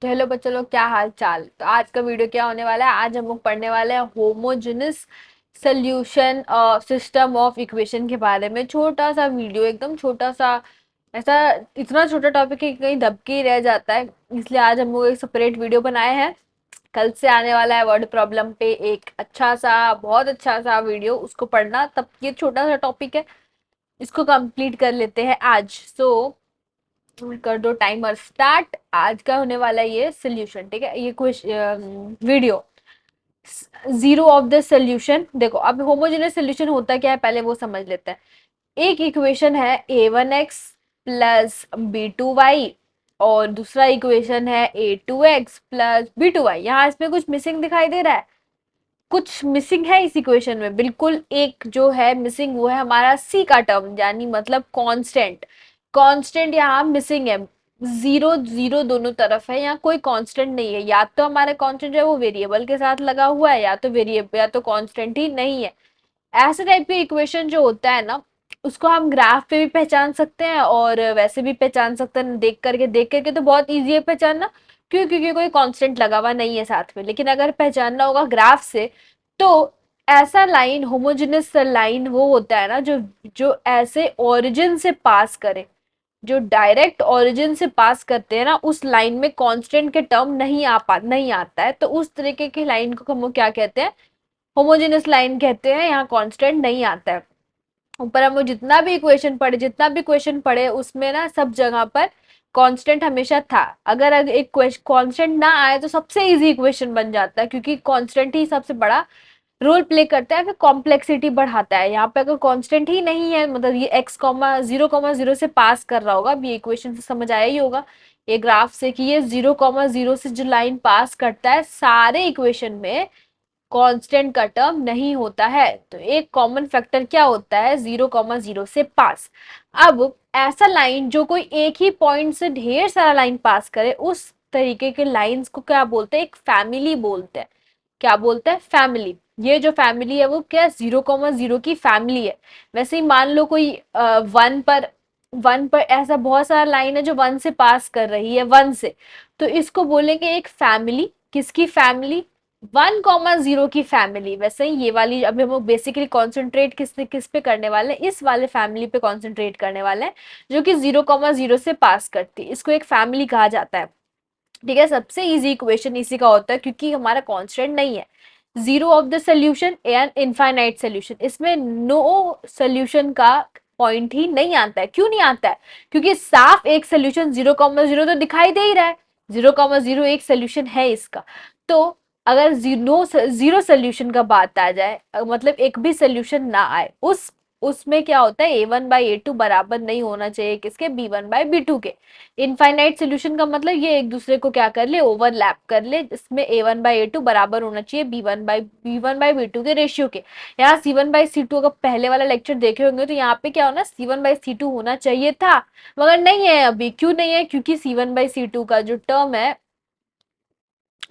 तो हेलो बच्चों लोग, क्या हाल चाल। तो आज का वीडियो क्या होने वाला है। आज हम लोग पढ़ने वाले हैं homogeneous solution system of equation के बारे में। छोटा सा वीडियो, एकदम छोटा सा। ऐसा इतना छोटा टॉपिक है कि कहीं दब के ही रह जाता है, इसलिए आज हम लोग एक सेपरेट वीडियो बनाए हैं। कल से आने वाला है वर्ड प्रॉब्लम पे एक अच्छा सा, बहुत अच्छा सा वीडियो, उसको पढ़ना। तब ये छोटा सा टॉपिक है, इसको कंप्लीट कर लेते हैं आज। कर दो टाइमर स्टार्ट। आज का होने वाला ये सोल्यूशन, ठीक है। ये question video zero of the solution. देखो अब होमोजेनियस सोल्यूशन होता क्या है, पहले वो समझ लेते हैं। एक इक्वेशन है a1x प्लस b2y, और दूसरा इक्वेशन है a2x प्लस b2y। यहाँ इसमें कुछ मिसिंग दिखाई दे रहा है, कुछ मिसिंग है इस इक्वेशन में। बिल्कुल एक जो है मिसिंग, वो है हमारा c का टर्म, यानी मतलब कांस्टेंट। कांस्टेंट यहाँ मिसिंग है। जीरो जीरो दोनों तरफ है, यहाँ कोई कांस्टेंट नहीं है। या तो हमारा कांस्टेंट जो है वो वेरिएबल के साथ लगा हुआ है, या तो वेरिएबल या तो कांस्टेंट ही नहीं है। ऐसे टाइप की इक्वेशन जो होता है ना, उसको हम ग्राफ पे भी पहचान सकते हैं और वैसे भी पहचान सकते हैं। देख करके तो बहुत इजी है पहचानना। क्यों? क्योंकि कोई कांस्टेंट लगा हुआ नहीं है साथ में। लेकिन अगर पहचानना होगा ग्राफ से, तो ऐसा लाइन, होमोजेनस लाइन वो होता है ना, जो जो ऐसे ओरिजिन से पास करे, जो डायरेक्ट ओरिजिन से पास करते हैं ना, उस लाइन में कांस्टेंट के टर्म नहीं आता है। तो उस तरीके की लाइन को हम लोग क्या कहते हैं? होमोजेनस लाइन कहते हैं। यहाँ कांस्टेंट नहीं आता है। ऊपर हम लोग जितना भी क्वेश्चन पढ़े उसमें ना सब जगह पर कांस्टेंट हमेशा था। अगर एक कांस्टेंट ना आए तो सबसे इजी इक्वेशन बन जाता है, क्योंकि कांस्टेंट ही सबसे बड़ा रोल प्ले करता है, फिर कॉम्प्लेक्सिटी बढ़ाता है। यहाँ पे अगर कांस्टेंट ही नहीं है, मतलब ये कॉमा जीरो से पास कर रहा होगा। अब ये इक्वेशन से समझ आया ही होगा ये ग्राफ से, कि ये 0,0 से जो लाइन पास करता है, सारे इक्वेशन में कांस्टेंट का टर्म नहीं होता है। तो एक कॉमन फैक्टर क्या होता है? 0,0 से पास। अब ऐसा लाइन जो कोई एक ही पॉइंट से ढेर सारा लाइन पास करे, उस तरीके के लाइंस को क्या बोलते हैं? एक फैमिली बोलते हैं। क्या बोलते हैं? फैमिली। ये जो फैमिली है वो क्या? 0,0 की फैमिली है। वैसे ही मान लो कोई वन पर ऐसा बहुत सारा लाइन है जो वन से पास कर रही है, वन से। तो इसको बोलेंगे एक फैमिली। किसकी फैमिली? 1,0 की फैमिली। वैसे ही ये वाली, अभी हम लोग बेसिकली कॉन्सेंट्रेट किस पे करने वाले हैं? इस वाले फैमिली पे कॉन्सेंट्रेट करने वाले हैं, जो कि 0,0 से पास करती है। इसको एक फैमिली कहा जाता है, ठीक है। सबसे इजी इक्वेशन इसी का होता है, क्योंकि हमारा कांस्टेंट नहीं है। Zero of the solution and infinite solution, इसमें नो सोल्यूशन का पॉइंट ही नहीं आता है। क्यों नहीं आता है? क्योंकि साफ एक सोल्यूशन 0,0 तो दिखाई दे ही रहा है। 0,0 एक सोल्यूशन है इसका। तो अगर जीरो सोल्यूशन का बात आ जाए, मतलब एक भी सोल्यूशन ना आए, उसमें क्या होता है? a1/a2 बराबर नहीं होना चाहिए किसके? b1/b2 के। इनफाइनाइट सोल्यूशन का मतलब ये एक दूसरे को क्या कर ले? ओवरलैप कर ले। इसमें a1/a2 बराबर होना चाहिए b1/b2 के रेशियो के। यहाँ c1/c2, अगर पहले वाला लेक्चर देखे होंगे तो यहाँ पे क्या होना? c1/c2 होना चाहिए था, मगर नहीं है अभी। क्यों नहीं है? क्योंकि c1/c2 का जो टर्म है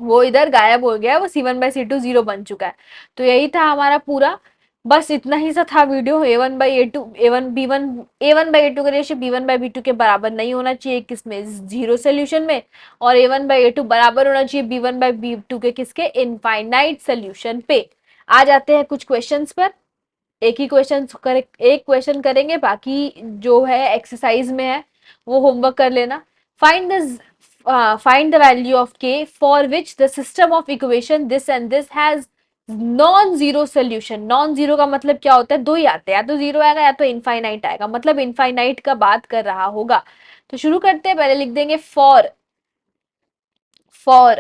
वो इधर गायब हो गया है। वो c1/c2 जीरो बन चुका है। तो यही था हमारा पूरा। बस इतना ही सा था वीडियो। a1/a2, a1/a2 का रेशियो b1/b2 के बराबर नहीं होना चाहिए किसमें? जीरो सोल्यूशन में। और a1/a2 बराबर होना चाहिए b1/b2 के किसके? इनफाइनाइट सोल्यूशन पे। आ जाते हैं कुछ क्वेश्चंस पर। एक क्वेश्चन करेंगे, बाकी जो है एक्सरसाइज में है वो होमवर्क कर लेना। Find the find the value of k for which the system of equation this and this has non zero solution. Non zero का मतलब क्या होता है? दो ही आते हैं, या तो जीरो आएगा या तो इनफाइनाइट आएगा। मतलब इनफाइनाइट का बात कर रहा होगा। तो शुरू करते हैं। पहले लिख देंगे for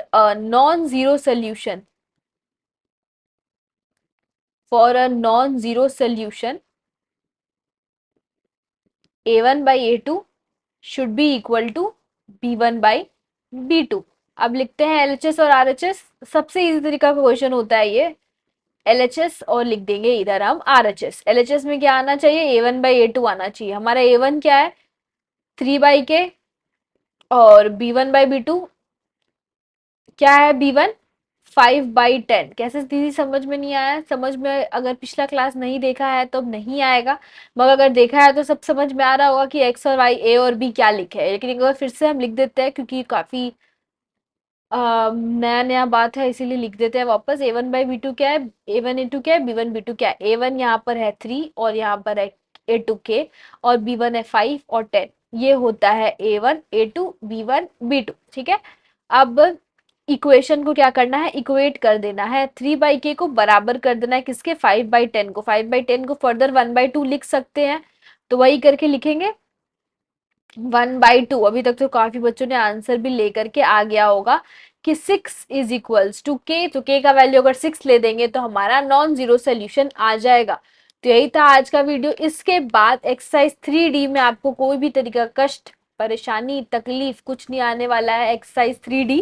a non zero solution, for a non zero solution a1/a2 should be equal to b1/b2। अब लिखते हैं एलएचएस और आरएचएस। सबसे इजी तरीका का क्वेश्चन होता है ये। एलएचएस और लिख देंगे इधर हम आरएचएस। एलएचएस में क्या आना चाहिए? a1/a2 आना चाहिए। हमारा a1 क्या है? 3/k। और b1/b2 क्या है? b1 5/10। कैसे दीदी? समझ में नहीं आया? समझ में, अगर पिछला क्लास नहीं देखा है तो अब नहीं आएगा, मगर अगर देखा है तो सब समझ में आ रहा होगा कि एक्स और वाई, ए और बी क्या लिखे है। लेकिन एक बार फिर से हम लिख देते हैं, क्योंकि काफी नया नया बात है इसीलिए लिख देते हैं वापस। A1/B2 क्या है, A1A2 क्या है, B1B2 क्या है। A1 यहाँ पर है 3 और यहाँ पर है A2K, और B1 है 5 और 10। ये होता है A1A2 B1B2, ठीक है। अब इक्वेशन को क्या करना है, इक्वेट कर देना है। 3/K को बराबर कर देना है किसके, 5/10 को। 5/10 को फर्दर 1/2 लिख सकते हैं, तो वही करके लिखेंगे 1/2। अभी तक तो काफी बच्चों ने आंसर भी लेकर के आ गया होगा कि 6 = K, तो K का वैल्यू अगर 6 ले देंगे तो हमारा नॉन जीरो सोल्यूशन आ जाएगा। तो यही था आज का वीडियो। इसके बाद एक्सरसाइज 3D में आपको कोई भी तरीका कष्ट, परेशानी, तकलीफ कुछ नहीं आने वाला है। एक्सरसाइज 3D,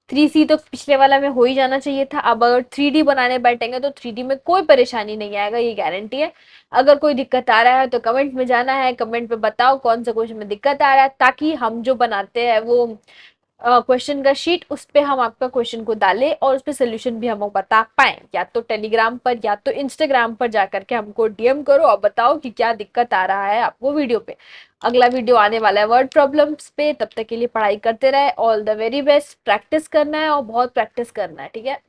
3C तो पिछले वाला में हो ही जाना चाहिए था। अब अगर 3D बनाने बैठेंगे तो 3D में कोई परेशानी नहीं आएगा, ये गारंटी है। अगर कोई दिक्कत आ रहा है तो कमेंट में जाना है, कमेंट में बताओ कौन सा क्वेश्चन में दिक्कत आ रहा है, ताकि हम जो बनाते हैं वो क्वेश्चन का शीट, उस पे हम आपका क्वेश्चन को डालें और उस पे सोल्यूशन भी हम बता पाए। या तो टेलीग्राम पर या तो इंस्टाग्राम पर जाकर के हमको डीएम करो और बताओ कि क्या दिक्कत आ रहा है आपको वीडियो पे। अगला वीडियो आने वाला है वर्ड प्रॉब्लम्स पे। तब तक के लिए पढ़ाई करते रहे। All the very best. Practice करना है और बहुत प्रैक्टिस करना है, ठीक है।